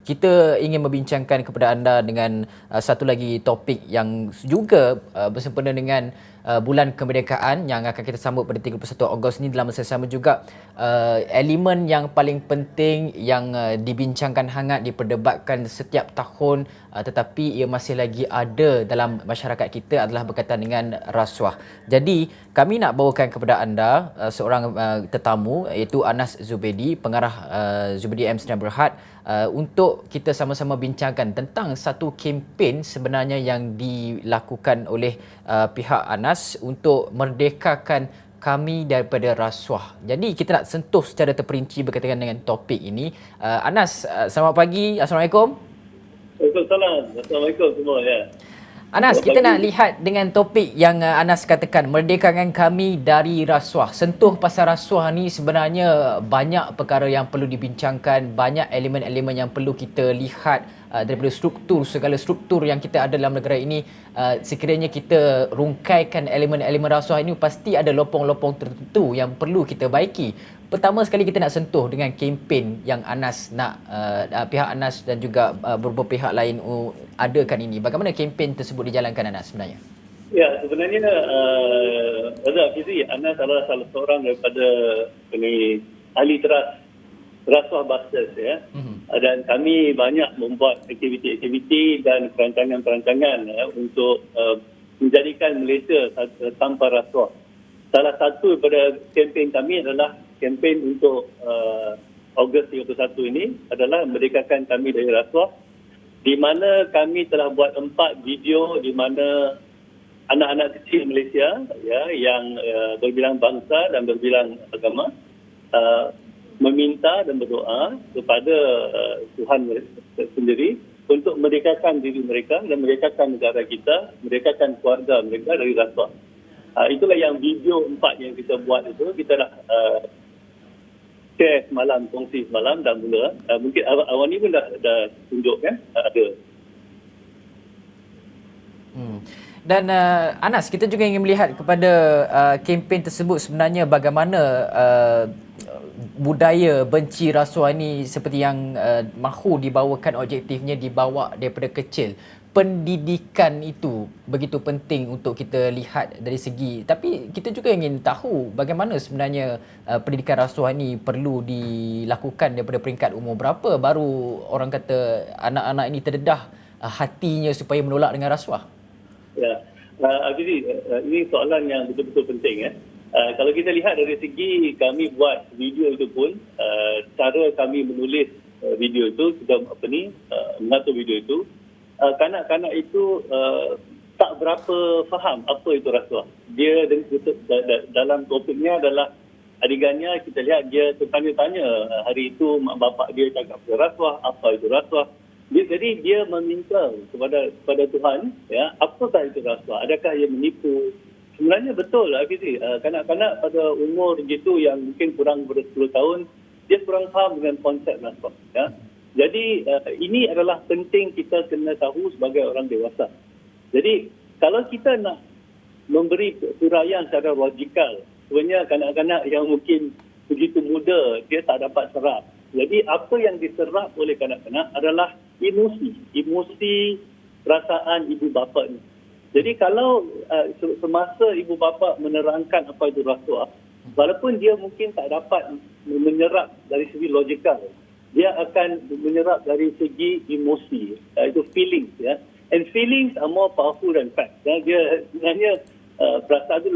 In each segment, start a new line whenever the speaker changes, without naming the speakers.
Kita ingin membincangkan kepada anda dengan satu lagi topik yang juga bersempena dengan bulan kemerdekaan yang akan kita sambut pada 31 Ogos ni. Dalam masa sama juga elemen yang paling penting yang dibincangkan hangat, diperdebatkan setiap tahun, tetapi ia masih lagi ada dalam masyarakat kita adalah berkaitan dengan rasuah. Jadi kami nak bawakan kepada anda seorang tetamu, iaitu Anas Zubedi, pengarah Zubedi M Sdn Bhd, untuk kita sama-sama bincangkan tentang satu kempen sebenarnya yang dilakukan oleh pihak Anas untuk merdekakan kami daripada rasuah. Jadi kita nak sentuh secara terperinci berkaitan dengan topik ini. Anas, selamat pagi. Assalamualaikum.
Waalaikumsalam. Assalamualaikum semua ya.
Anas,
Selamat
kita
pagi.
nak lihat dengan topik yang Anas katakan, merdekakan kami dari rasuah. Sentuh pasal rasuah ni sebenarnya banyak perkara yang perlu dibincangkan, banyak elemen-elemen yang perlu kita lihat daripada segala struktur yang kita ada dalam negara ini. Sekiranya kita rungkaikan elemen-elemen rasuah ini, pasti ada lopong-lopong tertentu yang perlu kita baiki. Pertama sekali kita nak sentuh dengan kempen yang Anas nak, pihak Anas dan juga beberapa pihak lain adakan ini. Bagaimana kempen tersebut dijalankan, Anas, sebenarnya?
Ya, sebenarnya Reza Fizi, Anas adalah salah seorang daripada ahli rasuah busters ya. Dan kami banyak membuat aktiviti-aktiviti dan perancangan-perancangan untuk menjadikan Malaysia tanpa rasuah. Salah satu daripada kempen kami adalah kempen untuk Ogos 31 ini adalah merdekakan kami dari rasuah, di mana kami telah buat 4 video di mana anak-anak kecil Malaysia ya yang berbilang bangsa dan berbilang agama meminta dan berdoa kepada Tuhan sendiri untuk merdekakan diri mereka dan merdekakan negara kita, merdekakan keluarga mereka dari rasuah. Itulah yang video 4 yang kita buat itu. Kita dah share semalam, kongsi semalam dan mula. Mungkin awal ni pun dah tunjuk kan, ada.
Dan Anas, kita juga ingin melihat kepada kempen tersebut sebenarnya bagaimana budaya benci rasuah ini seperti yang mahu dibawakan, objektifnya dibawa daripada kecil. Pendidikan itu begitu penting untuk kita lihat dari segi, tapi kita juga ingin tahu bagaimana sebenarnya pendidikan rasuah ini perlu dilakukan daripada peringkat umur berapa baru orang kata anak-anak ini terdedah hatinya supaya menolak dengan rasuah.
Ya, Azizi, ini soalan yang betul-betul penting ya. Kalau kita lihat dari segi kami buat video itu pun, cara kami menulis video itu, kita mengatur video itu, kanak-kanak itu tak berapa faham apa itu rasuah. Dia dalam topiknya adalah adegannya kita lihat dia tertanya-tanya hari itu mak bapak dia cakap rasuah, apa itu rasuah. Jadi dia meminta kepada Tuhan ya, apakah itu rasuah? Adakah ia menipu? Sebenarnya betul lah Fizi. Kanak-kanak pada umur begitu yang mungkin kurang daripada 10 tahun, dia kurang faham dengan konsep rasuah ya. Jadi ini adalah penting kita kena tahu sebagai orang dewasa. Jadi kalau kita nak memberi huraian secara logikal, sebenarnya kanak-kanak yang mungkin begitu muda dia tak dapat serap. Jadi apa yang diserap oleh kanak-kanak adalah emosi perasaan ibu bapa ni. Jadi kalau semasa ibu bapa menerangkan apa itu rasuah, walaupun dia mungkin tak dapat menyerap dari segi logikal, dia akan menyerap dari segi emosi, itu feelings ya. And feelings are more powerful than facts. Dia sebenarnya perasaan itu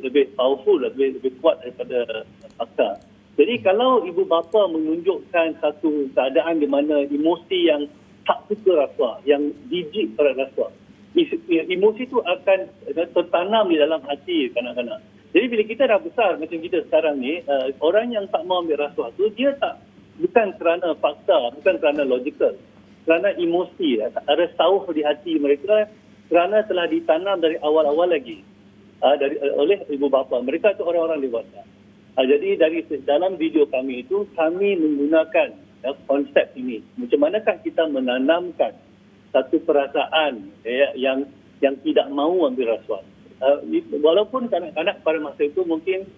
lebih powerful, lebih kuat daripada fakta. Jadi kalau ibu bapa menunjukkan satu keadaan di mana emosi yang tak suka rasuah, yang jijik pada rasuah, emosi itu akan tertanam di dalam hati kanak-kanak. Jadi bila kita dah besar macam kita sekarang ni, orang yang tak mau ambil rasuah tu dia bukan kerana fakta, bukan kerana logikal, kerana emosi, ada sauh di hati mereka kerana telah ditanam dari awal-awal lagi oleh ibu bapa. Mereka itu orang-orang dewasa. Jadi dalam video kami itu, kami menggunakan konsep ini. Macam manakah kita menanamkan satu perasaan yang tidak mahu ambil rasuah. Walaupun kanak-kanak pada masa itu mungkin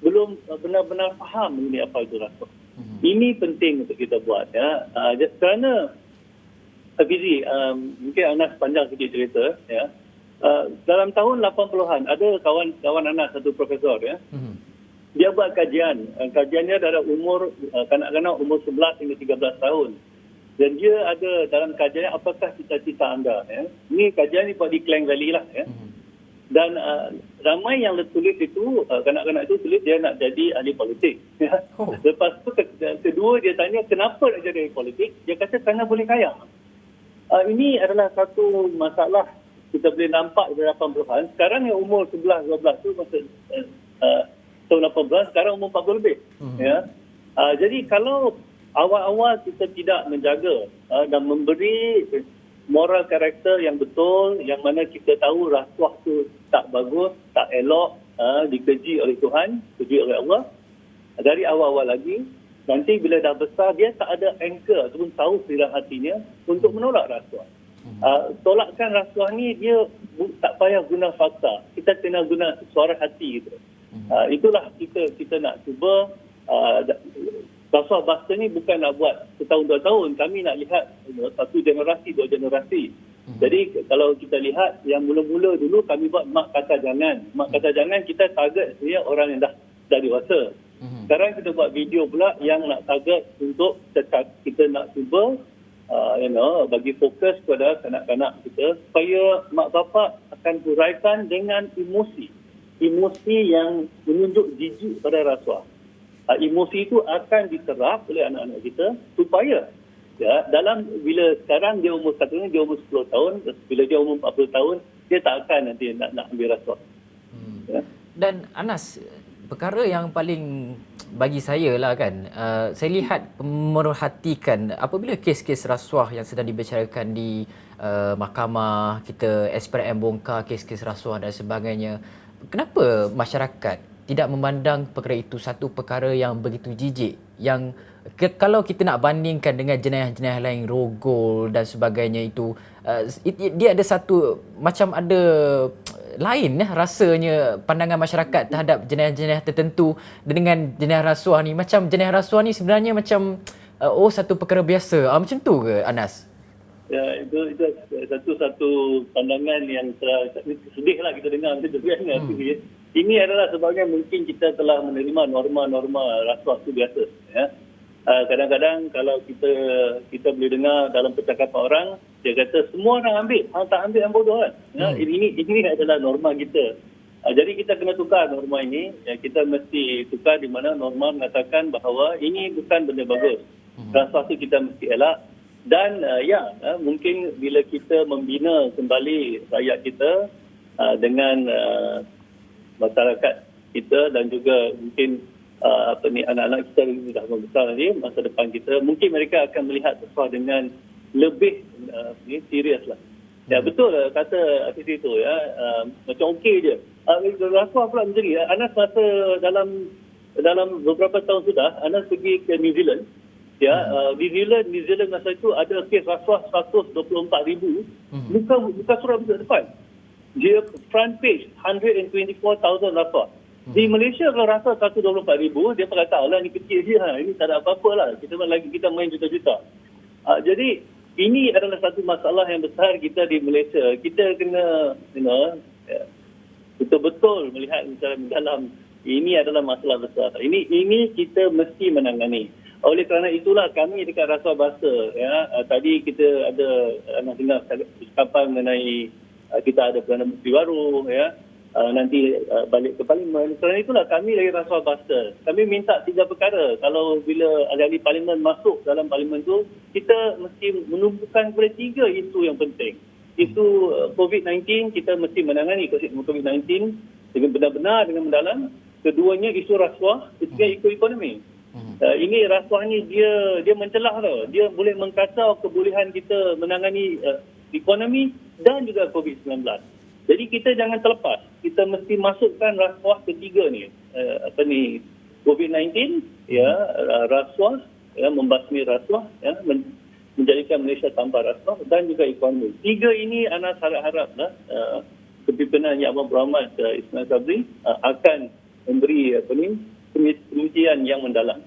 belum benar-benar faham mengenai apa itu rasuah. Ini penting untuk kita buat ya. Kerana Fizi, mungkin Anas panjang sikit cerita ya. Dalam tahun 80-an ada kawan Anas, satu profesor ya. Dia buat kajian. Kajiannya dalam umur kanak-kanak umur 11 hingga 13 tahun. Dan dia ada dalam kajiannya apakah cita-cita anda ya. Ini kajian ni buat di Klang Valley lah ya. Dan ramai yang tulis itu, kanak-kanak itu tulis dia nak jadi ahli politik. Ya. Lepas tu kedua dia tanya kenapa nak jadi ahli politik. Dia kata kerana boleh kaya. Ini adalah satu masalah kita boleh nampak dari 80-an. Sekarang yang umur 11-12 tu masa tahun 18, sekarang umur 40 lebih. Ya. Jadi kalau awal-awal kita tidak menjaga dan memberi moral karakter yang betul, yang mana kita tahu rasuah tu tak bagus, tak elok, dikeji oleh Tuhan, dikeji oleh Allah. Dari awal-awal lagi, nanti bila dah besar, dia tak ada anchor ataupun tahu dalam hatinya untuk menolak rasuah. Tolakkan rasuah ni, dia tak payah guna fakta. Kita kena guna suara hati kita. Itulah kita nak cuba. Rasuah basta ni bukan nak buat setahun, 2 tahun. Kami nak lihat satu generasi, 2 generasi. Jadi kalau kita lihat yang mula-mula dulu kami buat mak kata jangan. Mak kata jangan kita target sebenarnya orang yang dah dewasa. Sekarang kita buat video pula yang nak target untuk kita nak cuba bagi fokus kepada kanak-kanak kita supaya mak bapak akan huraikan dengan emosi yang menunjuk jijik pada rasuah. Emosi itu akan diterap oleh anak-anak kita supaya dalam bila sekarang dia umur 1 tahun, dia umur 10 tahun, bila dia umur 40 tahun, dia tak akan nanti nak ambil rasuah. Ya.
Dan Anas, perkara yang paling bagi saya lah kan, saya lihat memerhatikan apabila kes-kes rasuah yang sedang dibicarakan di mahkamah, kita SPRM bongkar kes-kes rasuah dan sebagainya, kenapa masyarakat tidak memandang perkara itu satu perkara yang begitu jijik, yang kalau kita nak bandingkan dengan jenayah-jenayah lain, rogol dan sebagainya itu, dia ada satu macam ada lain rasanya pandangan masyarakat terhadap jenayah-jenayah tertentu dengan jenayah rasuah ni. Macam jenayah rasuah ni sebenarnya macam satu perkara biasa. Macam tu ke Anas?
Ya, itu satu pandangan yang sedihlah kita dengar macam tu kan. Ini adalah sebabnya mungkin kita telah menerima norma-norma rasuah itu biasa. Ya. Kadang-kadang kalau kita boleh dengar dalam percakapan orang, dia kata semua orang ambil, tak ambil yang bodoh kan. Ya, ini adalah norma kita. Jadi kita kena tukar norma ini. Ya, kita mesti tukar di mana norma mengatakan bahawa ini bukan benda bagus. Rasuah itu kita mesti elak. Dan mungkin bila kita membina kembali rakyat kita dengan masyarakat kita dan juga mungkin anak-anak kita yang sudah membesar nanti, masa depan kita, mungkin mereka akan melihat sesuatu dengan lebih serius lah. Ya betul kata Afiq itu ya, macam okey je. Rasuah pula menjadi, Anas masa dalam beberapa tahun sudah, Anas pergi ke New Zealand. Ya, di New Zealand masa itu ada kes rasuah 124,000. Bukan surat besar depan. Dia front page 124,000 rasuah. Di Malaysia kalau rasuah 124,000, dia berkata, "Alah ni kecil je, ini tak ada apa-apa lah. Kita main juta-juta." Jadi ini adalah satu masalah yang besar kita di Malaysia. Kita kena betul-betul melihat secara mendalam. Ini adalah masalah besar. Ini kita mesti menangani. Oleh kerana itulah kami dekat Rasuah Basta, tadi kita ada nak dengar cakapan mengenai kita ada Perdana Menteri baru, nanti balik ke Parlimen. Kerana itulah kami dari Rasuah Basta, kami minta 3 perkara. Kalau bila ahli-ahli Parlimen masuk dalam Parlimen tu, kita mesti menumpukan kepada 3 isu yang penting. Isu COVID-19, kita mesti menangani COVID-19 dengan benar-benar, dengan mendalam. Keduanya isu rasuah, ketiga isu ekonomi. Ini rasuah ni dia mencelah tau. Dia boleh mengkacau kebolehan kita menangani ekonomi dan juga COVID-19. Jadi kita jangan terlepas. Kita mesti masukkan rasuah ketiga ni. COVID-19, rasuah, membasmi rasuah, menjadikan Malaysia tanpa rasuah dan juga ekonomi. 3 ini Anas harap-haraplah kepimpinan Yang Berhormat Ismail Sabri akan memberi penelitian yang mendalam.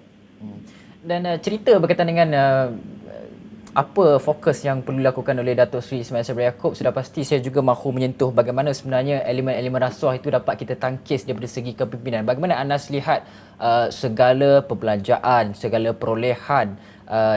Dan cerita berkaitan dengan apa fokus yang perlu dilakukan oleh Datuk Seri Ismail Sabri Yaakob, sudah pasti saya juga mahu menyentuh bagaimana sebenarnya elemen-elemen rasuah itu dapat kita tangkis daripada segi kepimpinan. Bagaimana Anas lihat segala perbelanjaan, segala perolehan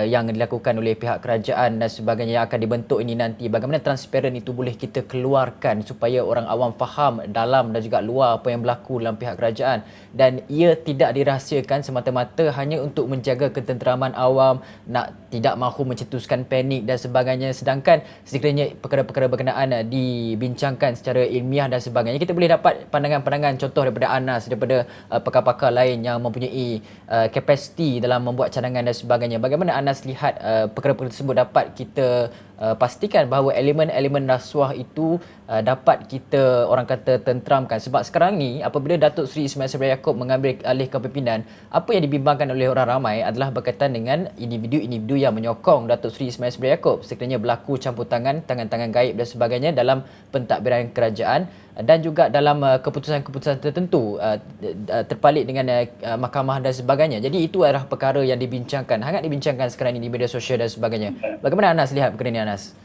yang dilakukan oleh pihak kerajaan dan sebagainya yang akan dibentuk ini nanti, bagaimana transparan itu boleh kita keluarkan supaya orang awam faham dalam dan juga luar apa yang berlaku dalam pihak kerajaan, dan ia tidak dirahsiakan semata-mata hanya untuk menjaga ketenteraman awam, nak tidak mahu mencetuskan panik dan sebagainya, sedangkan sekiranya perkara-perkara berkenaan dibincangkan secara ilmiah dan sebagainya, kita boleh dapat pandangan-pandangan contoh daripada Anas, daripada pakar-pakar lain yang mempunyai kapasiti dalam membuat cadangan dan sebagainya. Bagaimana Anas lihat perkara-perkara tersebut dapat kita pastikan bahawa elemen-elemen rasuah itu dapat kita orang kata tenteramkan, sebab sekarang ni apabila Datuk Seri Ismail Sabri Yaakob mengambil alih kepimpinan, apa yang dibimbangkan oleh orang ramai adalah berkaitan dengan individu-individu yang menyokong Datuk Seri Ismail Sabri Yaakob sekiranya berlaku campur tangan-tangan gaib dan sebagainya dalam pentadbiran kerajaan dan juga dalam keputusan-keputusan tertentu terpalit dengan mahkamah dan sebagainya. Jadi itu adalah perkara yang dibincangkan, hangat dibincangkan sekarang ini di media sosial dan sebagainya. Bagaimana Anas lihat perkara ini, Anas?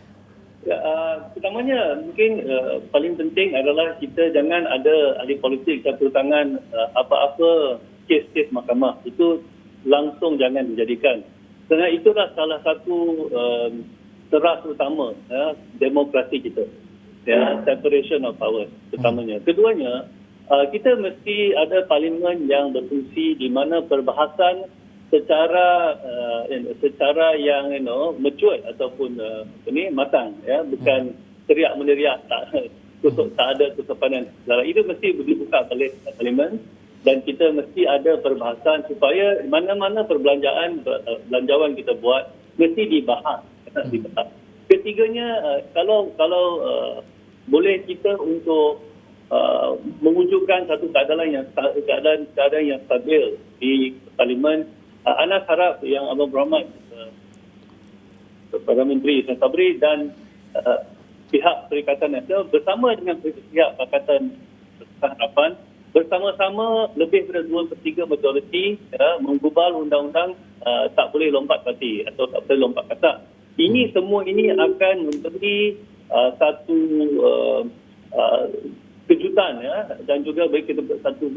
Ya, pertamanya mungkin paling penting adalah kita jangan ada ahli politik campur tangan apa-apa kes-kes mahkamah. Itu langsung jangan dijadikan. Kerana itulah salah satu teras utama demokrasi kita. Ya, separation of powers pertamanya. Keduanya, kita mesti ada parlimen yang berfungsi di mana perbahasan secara yang mature ataupun matang, ya, bukan teriak meneriak tak ada kesopanan. Itu mesti dibuka oleh parlimen, dan kita mesti ada perbahasan supaya mana-mana belanjawan kita buat mesti dibahas. Ketiganya, kalau boleh kita untuk mewujudkan satu keadaan yang stabil di parlimen. Anas harap yang Abang Berhormat Perdana Menteri Ismail Sabri dan pihak Perikatan Nasional bersama dengan pihak Pakatan Harapan bersama-sama lebih daripada 2/3 majoriti menggubal undang-undang tak boleh lompat parti atau tak boleh lompat katak. Ini semua ini akan memberi satu kejutan, ya, dan juga bagi kita satu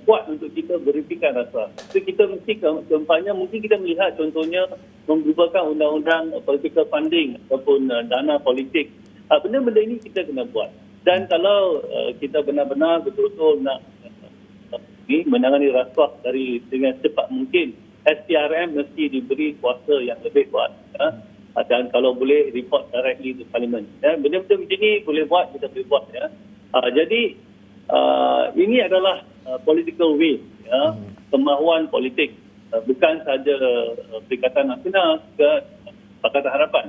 kuat untuk kita verifikan rasa. So, kita mesti keempatnya mungkin kita melihat contohnya menggubahkan undang-undang political funding ataupun dana politik. Benda-benda ini kita kena buat. Dan kalau kita benar-benar betul-betul nak menangani rasuah dengan cepat mungkin, SPRM mesti diberi kuasa yang lebih kuat. Dan kalau boleh report directly to parliament. Benda-benda macam ni boleh buat, kita boleh buat. Ya. Jadi ini adalah political will, ya, kemahuan politik, bukan sahaja Perikatan Nasional ke Pakatan Harapan.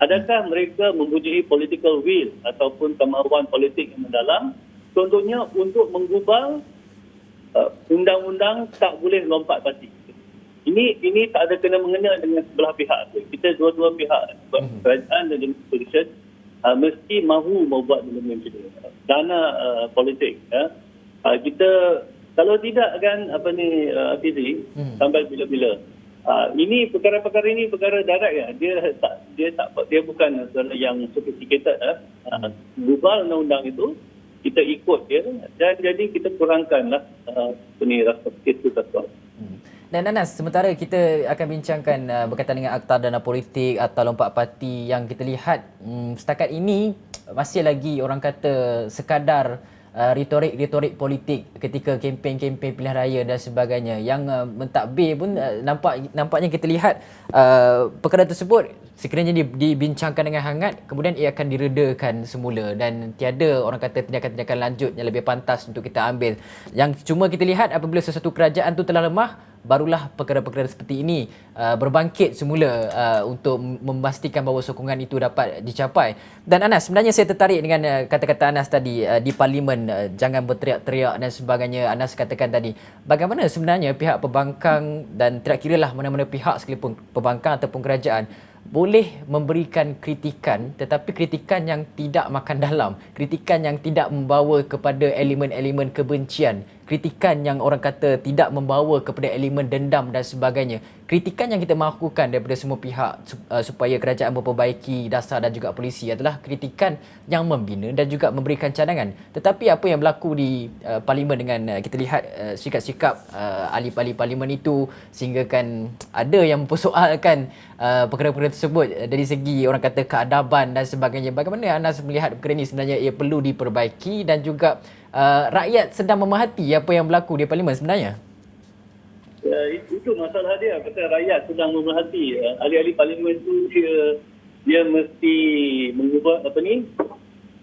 Adakah mereka mempunyai political will ataupun kemahuan politik yang mendalam, contohnya untuk menggubal undang-undang tak boleh lompat parti? Ini tak ada kena-mengena dengan sebelah pihak. Kita dua-dua pihak, kerajaan dan opposition, mesti mahu membuat benda-benda macam ni. Dana politik. Ya. Kita, kalau tidak kan, Fizi, sampai bila-bila. Ini perkara-perkara ini perkara darat, ya. Dia bukan yang sophisticated. Gubal undang-undang itu, kita ikut dia, dan jadi kita kurangkanlah rasa kes itu.
Dan Anas, sementara kita akan bincangkan berkaitan dengan Akta Dana Politik atau lompat parti, yang kita lihat setakat ini masih lagi orang kata sekadar retorik-retorik politik ketika kempen-kempen pilihan raya dan sebagainya, yang mentadbir pun nampaknya kita lihat perkara tersebut sekiranya dibincangkan dengan hangat, kemudian ia akan diredakan semula dan tiada orang kata tindakan-tindakan lanjut yang lebih pantas untuk kita ambil. Yang cuma kita lihat apabila sesuatu kerajaan tu telah lemah, barulah perkara-perkara seperti ini berbangkit semula untuk memastikan bahawa sokongan itu dapat dicapai. Dan Anas, sebenarnya saya tertarik dengan kata-kata Anas tadi di parlimen, jangan berteriak-teriak dan sebagainya. Anas katakan tadi, bagaimana sebenarnya pihak pembangkang dan tidak kiralah mana-mana pihak sekalipun, pembangkang ataupun kerajaan, boleh memberikan kritikan, tetapi kritikan yang tidak makan dalam, kritikan yang tidak membawa kepada elemen-elemen kebencian, kritikan yang orang kata tidak membawa kepada elemen dendam dan sebagainya. Kritikan yang kita lakukan daripada semua pihak supaya kerajaan memperbaiki dasar dan juga polisi adalah kritikan yang membina dan juga memberikan cadangan. Tetapi apa yang berlaku di parlimen dengan kita lihat sikap-sikap ahli-ahli parlimen itu sehingga kan ada yang mempersoalkan perkara-perkara tersebut dari segi orang kata keadaban dan sebagainya. Bagaimana Anas melihat perkara ini sebenarnya ia perlu diperbaiki dan juga rakyat sedang memerhati apa yang berlaku di parlimen sebenarnya?
Itu masalah dia. Kata rakyat sedang memerhati. Ahli-ahli parlimen tu dia mesti mengubah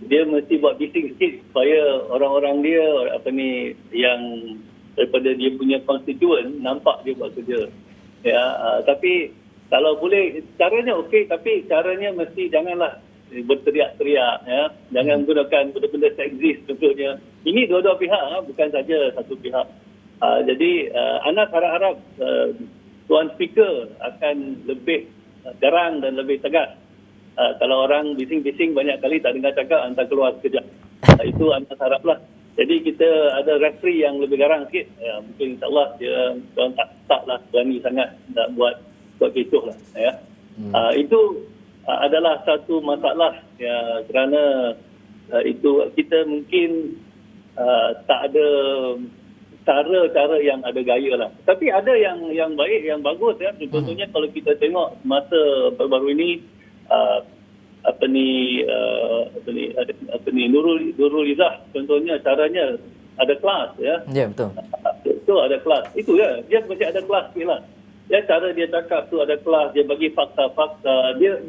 dia mesti buat bising sikit supaya orang-orang dia yang daripada dia punya konstituen nampak dia buat kerja. Tapi kalau boleh caranya okey, tapi caranya mesti janganlah berteriak-teriak, jangan gunakan benda-benda seksis contohnya. Ini dua-dua pihak, bukan saja satu pihak. Jadi Anas harap-harap Tuan Speaker akan lebih garang dan lebih tegas. Kalau orang bising-bising banyak kali tak dengar cakap, hantar keluar sekejap. Itu Anas haraplah. Jadi kita ada referee yang lebih garang sikit. Mungkin insyaAllah dia taklah berani sangat nak buat kecoh lah. Itu adalah satu masalah kerana itu kita mungkin tak ada cara-cara yang ada gaya lah. Tapi ada yang baik, yang bagus Contohnya kalau kita tengok masa baru-baru ini Nurul Izzah contohnya caranya ada kelas
Ya, betul.
Itu ada kelas. Itu dia mesti ada kelas sikitlah. Cara dia cakap tu ada kelas, dia bagi fakta-fakta. Dia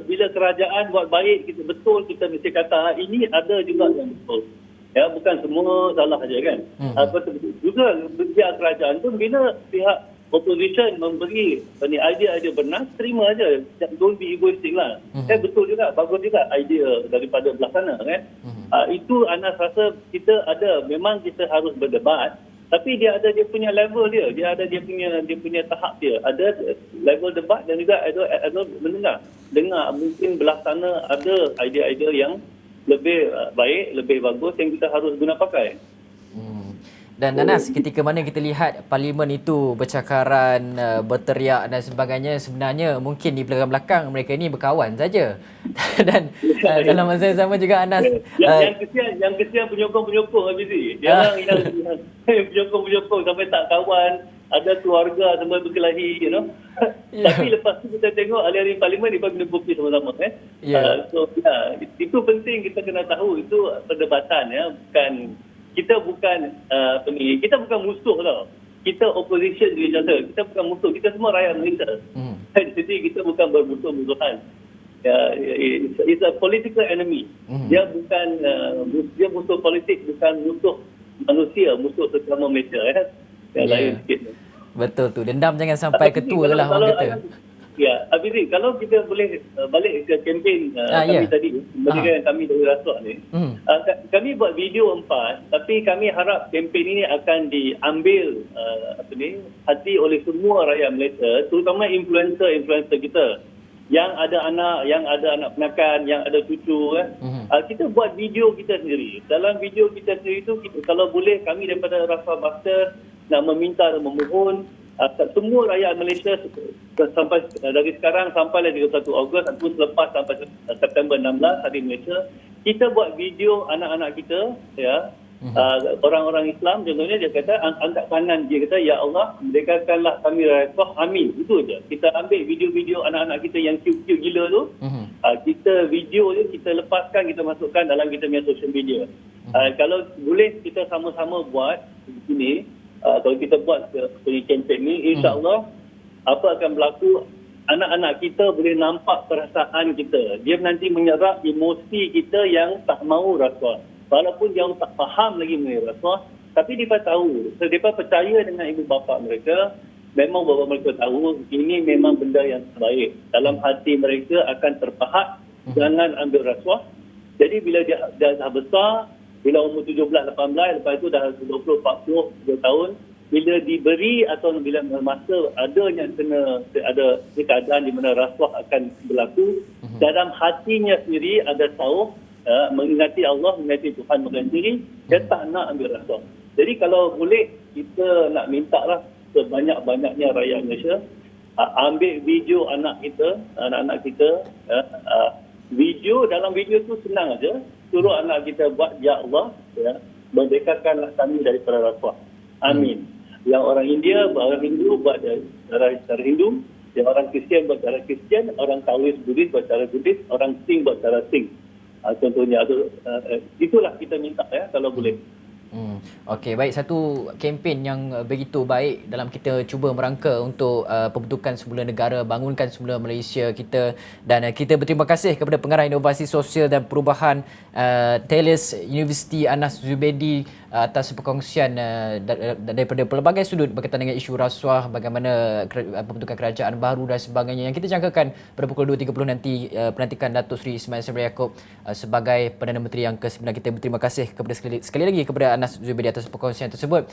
bila kerajaan buat baik kita betul, kita mesti kata ini ada juga yang betul. Bukan semua salah saja kan. Juga pihak kerajaan pun bila pihak opposition memberi idea-idea benar, terima aja. Don't be egoistic lah. Betul juga, bagus juga idea daripada belah sana kan. Itu Anas rasa kita ada, memang kita harus berdebat, tapi dia ada dia punya level dia ada dia punya tahap dia. Ada level debat dan juga ada dengar mungkin belah sana ada idea-idea yang lebih baik, lebih bagus yang kita harus guna pakai.
Dan Anas, ketika mana kita lihat parlimen itu bercakaran, berteriak dan sebagainya, sebenarnya mungkin di belakang-belakang mereka ini berkawan saja. Dan dalam masa yang sama juga Anas,
yang kesian penyokong-penyokong Hafizi. Yang penyokong-penyokong sampai tak kawan, ada keluarga semua berkelahi, Tapi lepas tu kita tengok ahli-ahli parlimen dia bagi kopi sama-sama itu penting kita kena tahu itu perdebatan kita bukan musuh tau. Kita opposition di Malaysia. Kita bukan musuh. Kita semua rakyat Malaysia. Jadi kita bukan bermusuh-musuhan. It's a political enemy. Dia bukan dia musuh politik, bukan musuh manusia, musuh sesama Malaysia. Lain sikit.
Betul tu. Dendam jangan sampai ketua lah orang kata.
Hafizi, kalau kita boleh balik ke kempen kami tadi, kemerdekaan kami dari rasuah ni. Kami buat video 4, tapi kami harap kempen ini akan diambil hati oleh semua rakyat Malaysia, terutama influencer kita. Yang ada anak penakan, yang ada cucu kita buat video kita sendiri. Dalam video kita sendiri itu kalau boleh kami daripada Rafah Buster nak meminta dan memohon semua rakyat Malaysia sampai dari sekarang sampai 31 Ogos ataupun selepas sampai September 16 Hari Malaysia, kita buat video anak-anak kita orang-orang Islam contohnya dia kata angkat tangan, dia kata ya Allah merdekakanlah kami Rafah, amin. Itu je. Kita ambil video-video anak-anak kita yang cute-cute gila tu, kita video je kita lepaskan, kita masukkan dalam kita punya social media. Kalau boleh kita sama-sama buat begini, kalau kita buat kempen ni, insya-Allah apa akan berlaku, anak-anak kita boleh nampak perasaan kita. Dia nanti menyerap emosi kita yang tak mau rasuah. Walaupun dia tak faham lagi mengenai rasuah, tapi dia tahu. So, dia percaya dengan ibu bapa mereka. Memang bapa mereka tahu ini memang benda yang terbaik. Dalam hati mereka akan terpahat, jangan ambil rasuah. Jadi bila dia dah besar, bila umur 17, 18, lepas itu dah 20, 40 tahun, bila diberi atau bila masa adanya ada keadaan di mana rasuah akan berlaku, dalam hatinya sendiri ada tahu mengingati Allah, mengingati Tuhan mereka sendiri, dia tak nak ambil rasuah. Jadi kalau boleh kita nak minta lah sebanyak-banyaknya rakyat Malaysia ambil video anak kita, anak-anak kita. Dalam video tu senang aja. Suruh anak kita buat ya Allah, ya, merdekakanlah kami daripada rasuah. Amin. Yang orang India, orang Hindu buat cara Hindu, yang orang Kristian buat cara Kristian, orang Taoist Buddhis buat cara Buddhis, orang Sing buat cara Sing. Contohnya itulah kita minta ya kalau boleh.
Okey, baik, satu kempen yang begitu baik dalam kita cuba merangka untuk pembentukan semula negara, bangunkan semula Malaysia kita, dan kita berterima kasih kepada Pengarah Inovasi Sosial dan Perubahan Talis Universiti Anas Zubedi atas perkongsian daripada pelbagai sudut berkaitan dengan isu rasuah, bagaimana pembentukan kerajaan baru dan sebagainya yang kita jangkakan pada pukul 2.30 nanti. Pelantikan Datuk Seri Ismail Sabri Yaakob sebagai Perdana Menteri yang ke-9. Kita berterima kasih kepada sekali lagi kepada Anas Zubedi atas perkongsian tersebut.